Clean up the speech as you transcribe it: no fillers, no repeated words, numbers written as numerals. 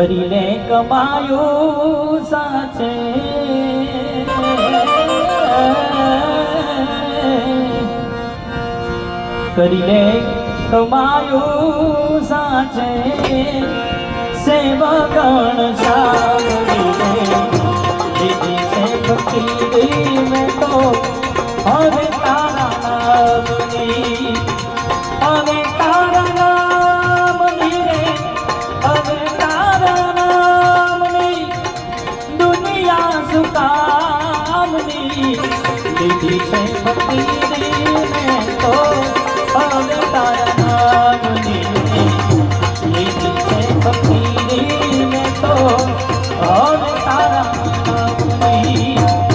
કરીને કમાયું સાચે કરીને કમાયું સાચે સેવગણ સાવરીને દીદી છે ફકીરી મેં તો હવે તારા નામની હવે તારા નામની રે હવે તારા નામની દુનિયા સુકામની દીદી છે ફકીરી મેં તો હવે તારા નામની દીદી છે ફકીરી મેં તો હવે તારા નામની